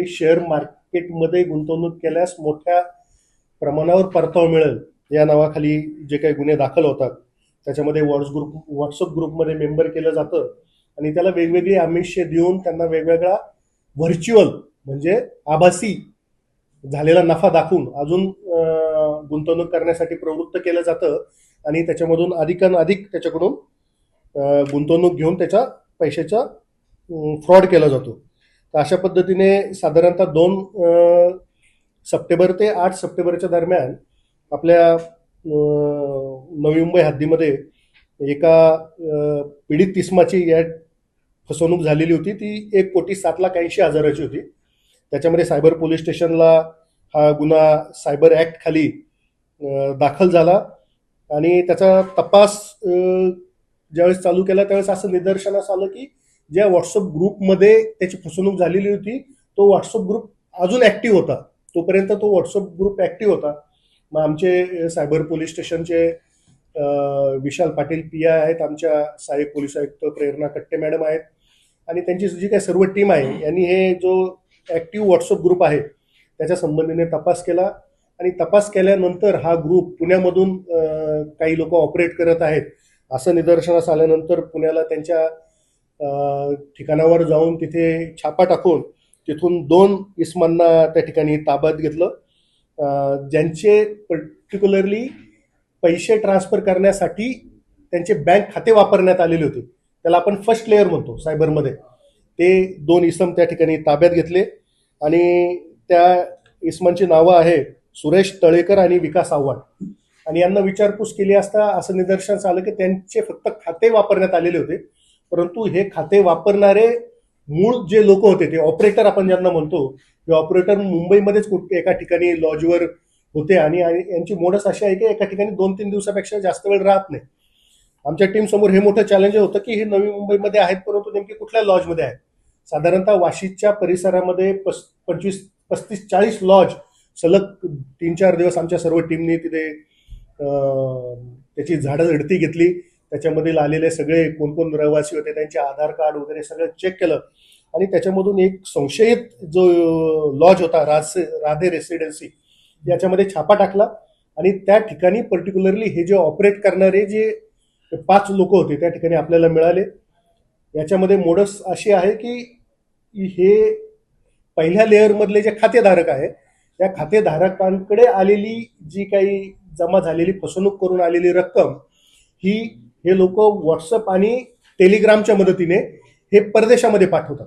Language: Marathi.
शेअर मार्केटमध्ये गुंतवणूक केल्यास मोठ्या प्रमाणावर परतावा मिळेल या नावाखाली जे काही गुन्हे दाखल होतात त्याच्यामध्ये व्हॉट्सअप ग्रुपमध्ये मेंबर केलं जातं आणि त्याला वेगवेगळी आमिषे देऊन त्यांना वेगवेगळा व्हर्च्युअल म्हणजे आभासी झालेला नफा दाखवून अजून गुंतवणूक करण्यासाठी प्रवृत्त केलं जातं आणि त्याच्यामधून अधिकाधिक त्याच्याकडून गुंतवणूक घेऊन त्याच्या पैशाचा फ्रॉड केला जातो. तर अशा पद्धतीने साधारणतः 2 सप्टेंबर ते 8 सप्टेंबरच्या दरम्यान आपल्या नवी मुंबई हद्दीमध्ये एका पीडित इसमाची या फसवणूक झालेली होती. ती 1,07,80,000ची होती. त्याच्यामध्ये सायबर पोलीस स्टेशनला हा गुन्हा सायबर ॲक्ट खाली दाखल झाला आणि त्याचा तपास ज्यावेळेस चालू केला त्यावेळेस असं निदर्शनास आलं की ज्या व्हॉट्सअप ग्रुपमध्ये त्याची फसवणूक झालेली होती तो व्हॉट्सअप ग्रुप अजून ॲक्टिव्ह होता. तोपर्यंत तो व्हॉट्सअप ग्रुप ॲक्टिव्ह होता. मग आमचे सायबर पोलीस स्टेशनचे विशाल पाटील पीआय आहेत, आमच्या सहाय्यक पोलीस आयुक्त प्रेरणा कट्टे मॅडम आहेत आणि त्यांची जी काही सर्व टीम आहे यांनी हे जो ॲक्टिव्ह व्हॉट्सअप ग्रुप आहे त्याच्या संबंधीने तपास केला आणि तपास केल्यानंतर हा ग्रुप पुण्यामधून काही लोक ऑपरेट करत आहेत असं निदर्शनास आल्यानंतर पुण्याला त्यांच्या ठिकाणावर जाऊन तिथे छापा टाकून तिथून 2 इसमांना त्या ठिकाणी ताब्यात घेतलं. ज्यांचे पर्टिक्युलरली पैसे ट्रान्सफर करण्यासाठी त्यांचे बँक खाते वापरण्यात आलेले होते, त्याला आपण फर्स्ट लेअर म्हणतो सायबरमध्ये. ते 2 इसम त्या ठिकाणी ताब्यात घेतले आणि त्या इसमांची नावं आहे सुरेश तळेकर आणि विकास आव्हाड. आणि यांना विचारपूस केली असता असं निदर्शनास आलं की त्यांचे फक्त खाते वापरण्यात आलेले होते, परंतु हे खाते वापरणारे मूळ जे लोक होते ते ऑपरेटर आपण ज्यांना म्हणतो हे ऑपरेटर मुंबईमध्येच एका ठिकाणी लॉजवर होते आणि यांची मोडस अशी आहे की एका ठिकाणी 2-3 दिवसापेक्षा जास्त वेळ राहत नाही. आमच्या टीम समोर हे मोठं चॅलेंज होतं की हे नवी मुंबईमध्ये आहेत परंतु नेमके कुठल्या लॉजमध्ये आहेत. साधारणतः वाशीच्या परिसरामध्ये 25-30-40 लॉज सलग 3-4 दिवस आमच्या सर्व टीमनी तिथे त्याची झाडझडती घेतली. त्याच्यामधील आलेले सगळे कोण कोण रहिवासी होते त्यांचे आधार कार्ड वगैरे सगळं चेक केलं आणि त्याच्यामधून एक संशयित जो लॉज होता राधे रेसिडेन्सी याच्यामध्ये छापा टाकला आणि त्या ठिकाणी पर्टिक्युलरली हे जे ऑपरेट करणारे जे 5 लोक होते त्या ठिकाणी आपल्याला मिळाले. याच्यामध्ये मोडस अशी आहे की हे पहिल्या लेअरमधले जे खातेधारक आहे त्या खातेधारकांकडे आलेली जी काही जमा झालेली फसवणूक करून आलेली रक्कम ही हे लोक व्हॉट्सअप आणि टेलिग्रामच्या मदतीने हे परदेशामध्ये पाठवतात.